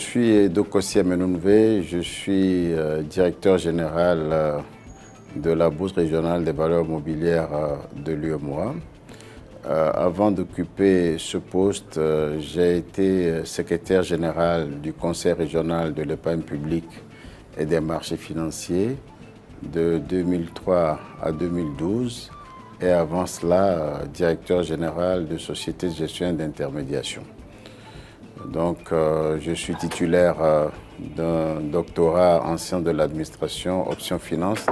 suis Dokossi Amenunve, je suis directeur général de la Bourse régionale des valeurs mobilières de l'UEMOA. Avant d'occuper ce poste, j'ai été secrétaire général du Conseil régional de l'épargne publique et des marchés financiers de 2003 à 2012 et avant cela, directeur général de sociétés de gestion et d'intermédiation. Donc, je suis titulaire d'un doctorat en sciences de l'administration, option finance,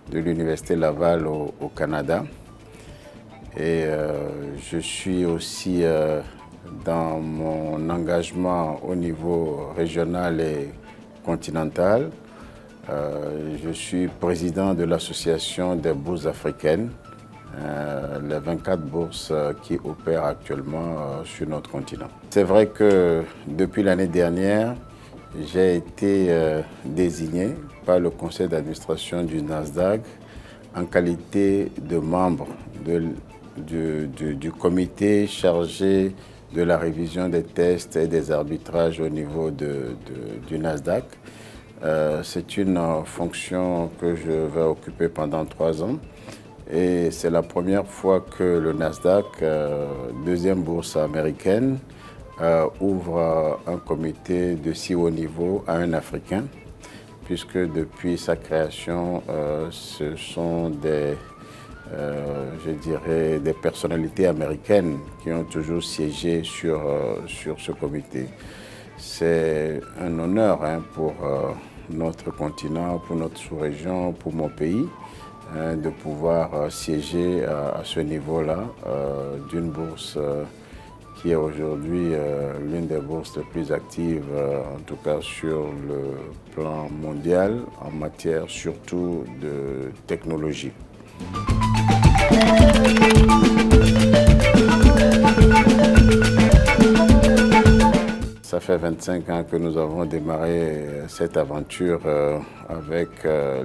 de l'Université Laval au Canada. Et je suis aussi dans mon engagement au niveau régional et continental. Je suis président de l'Association des bourses africaines, les 24 bourses qui opèrent actuellement sur notre continent. C'est vrai que depuis l'année dernière, j'ai été désigné par le conseil d'administration du Nasdaq en qualité de membre du comité chargé de la révision des tests et des arbitrages au niveau du Nasdaq. C'est une fonction que je vais occuper pendant 3 ans. Et c'est la première fois que le Nasdaq, deuxième bourse américaine, ouvre un comité de si haut niveau à un Africain, puisque depuis sa création, ce sont des personnalités américaines qui ont toujours siégé sur ce comité. C'est un honneur pour notre continent, pour notre sous-région, pour mon pays, de pouvoir siéger à ce niveau-là d'une bourse qui est aujourd'hui l'une des bourses les plus actives, en tout cas sur le plan mondial, en matière surtout de technologie. Ça fait 25 ans que nous avons démarré cette aventure avec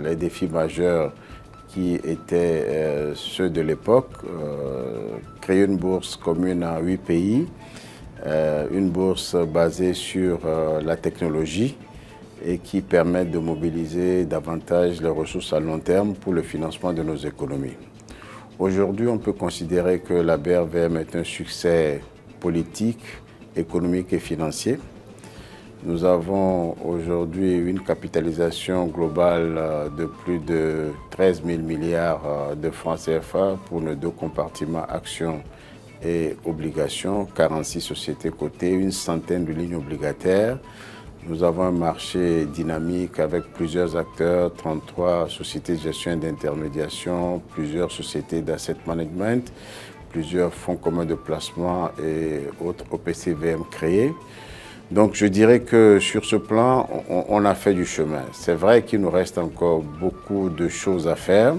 les défis majeurs qui étaient ceux de l'époque. Créer une bourse commune à 8 pays, une bourse basée sur la technologie et qui permet de mobiliser davantage les ressources à long terme pour le financement de nos économies. Aujourd'hui, on peut considérer que la BRVM est un succès politique, économique et financier. Nous avons aujourd'hui une capitalisation globale de plus de 13 000 milliards de francs CFA pour nos 2 compartiments actions et obligations, 46 sociétés cotées, une centaine de lignes obligataires. Nous avons un marché dynamique avec plusieurs acteurs, 33 sociétés de gestion et d'intermédiation, plusieurs sociétés d'asset management, plusieurs fonds communs de placement et autres OPCVM créés. Donc je dirais que sur ce plan, on a fait du chemin. C'est vrai qu'il nous reste encore beaucoup de choses à faire,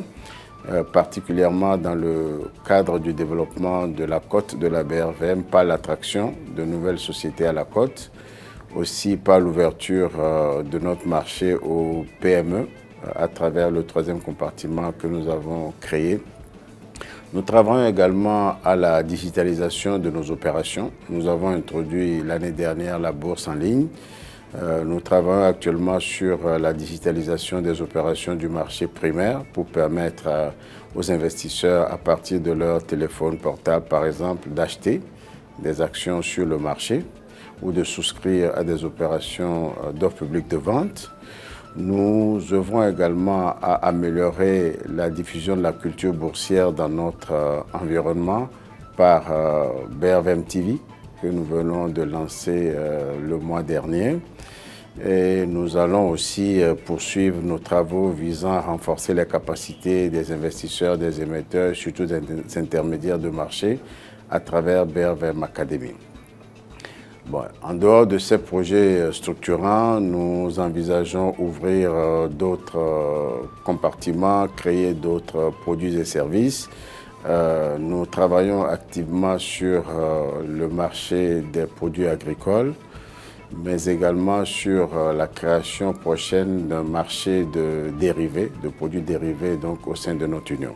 particulièrement dans le cadre du développement de la cote de la BRVM, par l'attraction de nouvelles sociétés à la cote, aussi par l'ouverture de notre marché aux PME à travers le 3e compartiment que nous avons créé. Nous travaillons également à la digitalisation de nos opérations. Nous avons introduit l'année dernière la bourse en ligne. Nous travaillons actuellement sur la digitalisation des opérations du marché primaire pour permettre aux investisseurs, à partir de leur téléphone portable, par exemple, d'acheter des actions sur le marché ou de souscrire à des opérations d'offres publiques de vente. Nous œuvrons également à améliorer la diffusion de la culture boursière dans notre environnement par BRVM TV, que nous venons de lancer le mois dernier. Et nous allons aussi poursuivre nos travaux visant à renforcer les capacités des investisseurs, des émetteurs, surtout des intermédiaires de marché, à travers BRVM Academy. Bon, en dehors de ces projets structurants, nous envisageons ouvrir d'autres compartiments, créer d'autres produits et services. Nous travaillons activement sur le marché des produits agricoles, mais également sur la création prochaine d'un marché de dérivés, de produits dérivés donc, au sein de notre union.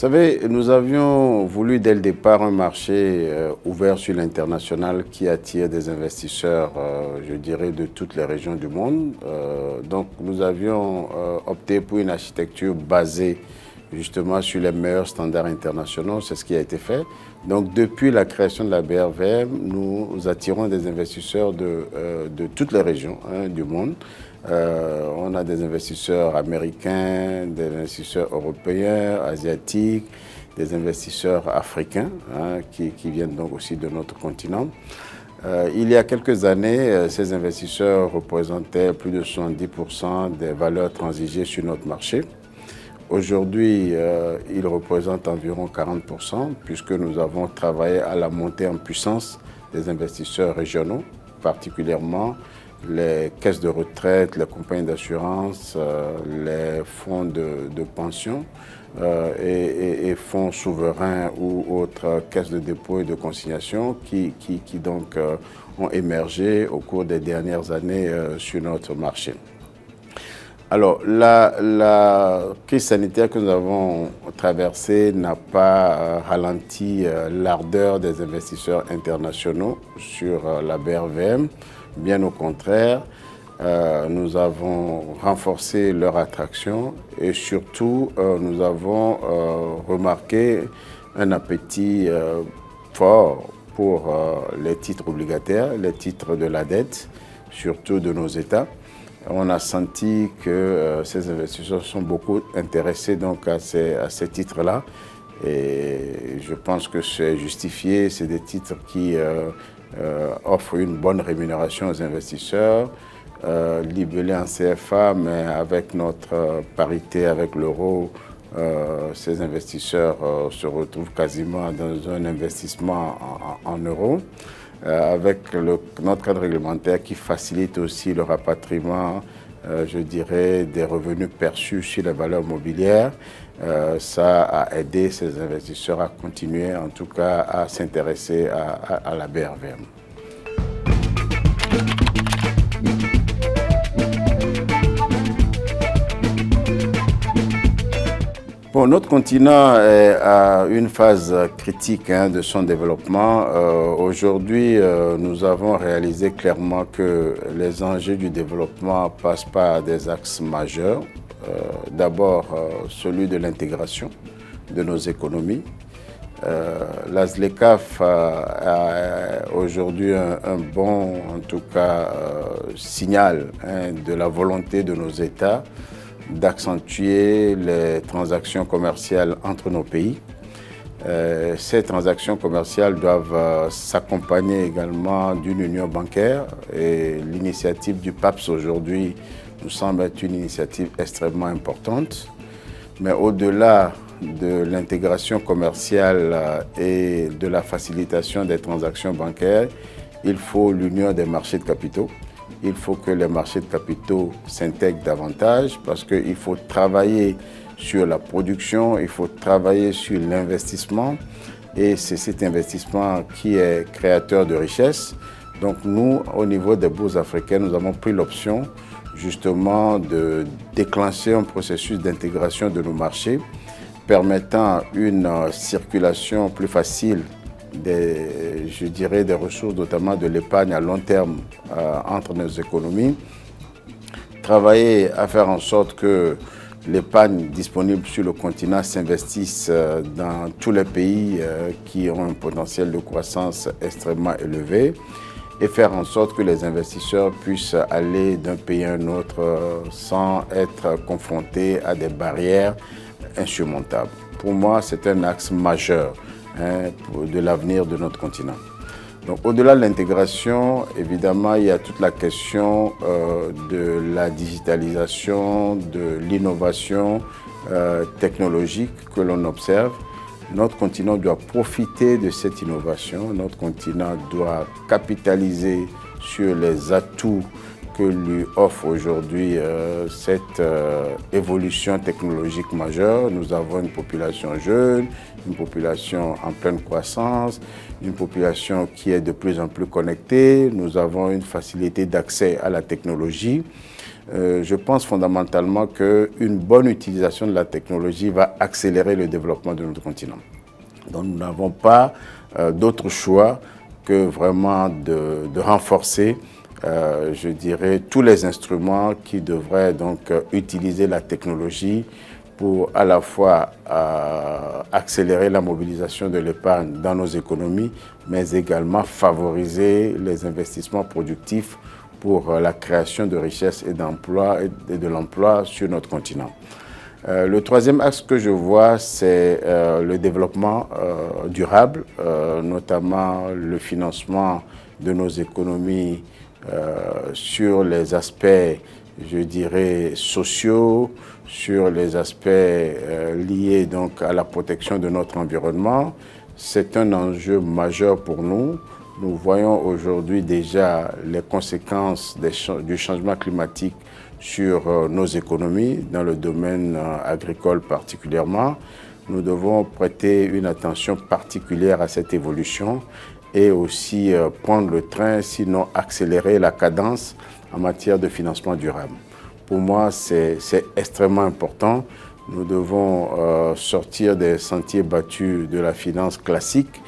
savez, nous avions voulu dès le départ un marché ouvert sur l'international qui attire des investisseurs, je dirais, de toutes les régions du monde. Donc nous avions opté pour une architecture basée justement sur les meilleurs standards internationaux, c'est ce qui a été fait. Donc depuis la création de la BRVM, nous attirons des investisseurs de toutes les régions du monde. On a des investisseurs américains, des investisseurs européens, asiatiques, des investisseurs africains qui viennent donc aussi de notre continent. Il y a quelques années, ces investisseurs représentaient plus de 70% des valeurs transigées sur notre marché. Aujourd'hui, ils représentent environ 40% puisque nous avons travaillé à la montée en puissance des investisseurs régionaux, particulièrement les caisses de retraite, les compagnies d'assurance, les fonds de pension et fonds souverains ou autres caisses de dépôt et de consignation qui donc ont émergé au cours des dernières années sur notre marché. Alors, la crise sanitaire que nous avons traversée n'a pas ralenti l'ardeur des investisseurs internationaux sur la BRVM. Bien au contraire, nous avons renforcé leur attraction et surtout, nous avons remarqué un appétit fort pour les titres obligataires, les titres de la dette, surtout de nos États. On a senti que ces investisseurs sont beaucoup intéressés donc à ces titres-là et je pense que c'est justifié, c'est des titres qui offrent une bonne rémunération aux investisseurs, libellés en CFA, mais avec notre parité avec l'euro, ces investisseurs se retrouvent quasiment dans un investissement en euros. Avec notre cadre réglementaire qui facilite aussi le rapatriement, je dirais, des revenus perçus sur les valeurs mobilières. Ça a aidé ces investisseurs à continuer, en tout cas, à s'intéresser à la BRVM. Bon, notre continent est à une phase critique de son développement. Aujourd'hui, nous avons réalisé clairement que les enjeux du développement passent par des axes majeurs. D'abord, celui de l'intégration de nos économies. La ZLECAf a aujourd'hui un bon, en tout cas, signal de la volonté de nos États d'accentuer les transactions commerciales entre nos pays. Ces transactions commerciales doivent s'accompagner également d'une union bancaire et l'initiative du PAPS aujourd'hui nous semble être une initiative extrêmement importante. Mais au-delà de l'intégration commerciale et de la facilitation des transactions bancaires, il faut l'union des marchés de capitaux. Il faut que les marchés de capitaux s'intègrent davantage parce qu'il faut travailler sur la production, il faut travailler sur l'investissement et c'est cet investissement qui est créateur de richesse. Donc nous, au niveau des bourses africaines, nous avons pris l'option justement de déclencher un processus d'intégration de nos marchés permettant une circulation plus facile je dirais des ressources, notamment de l'épargne à long terme entre nos économies. Travailler à faire en sorte que l'épargne disponible sur le continent s'investisse dans tous les pays qui ont un potentiel de croissance extrêmement élevé et faire en sorte que les investisseurs puissent aller d'un pays à un autre sans être confrontés à des barrières insurmontables. Pour moi, c'est un axe majeur de l'avenir de notre continent. Donc, au-delà de l'intégration, évidemment, il y a toute la question de la digitalisation, de l'innovation technologique que l'on observe. Notre continent doit profiter de cette innovation. Notre continent doit capitaliser sur les atouts que lui offre aujourd'hui cette évolution technologique majeure. Nous avons une population jeune, une population en pleine croissance, une population qui est de plus en plus connectée. Nous avons une facilité d'accès à la technologie. je pense fondamentalement qu'une bonne utilisation de la technologie va accélérer le développement de notre continent. Donc nous n'avons pas d'autre choix que vraiment de renforcer, je dirais, tous les instruments qui devraient donc utiliser la technologie pour à la fois accélérer la mobilisation de l'épargne dans nos économies, mais également favoriser les investissements productifs pour la création de richesses et d'emplois et de l'emploi sur notre continent. Le troisième axe que je vois, c'est le développement durable, notamment le financement de nos économies sur les aspects, je dirais, sociaux, sur les aspects liés donc à la protection de notre environnement. C'est un enjeu majeur pour nous. Nous voyons aujourd'hui déjà les conséquences du changement climatique sur nos économies, dans le domaine agricole particulièrement. Nous devons prêter une attention particulière à cette évolution et aussi prendre le train, sinon accélérer la cadence en matière de financement durable. Pour moi, c'est extrêmement important. Nous devons sortir des sentiers battus de la finance classique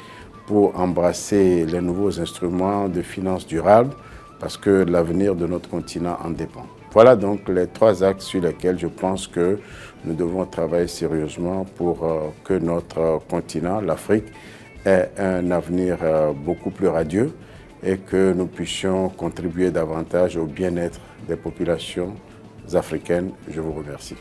pour embrasser les nouveaux instruments de finance durable parce que l'avenir de notre continent en dépend. Voilà donc les trois axes sur lesquels je pense que nous devons travailler sérieusement pour que notre continent, l'Afrique, ait un avenir beaucoup plus radieux et que nous puissions contribuer davantage au bien-être des populations africaines. Je vous remercie.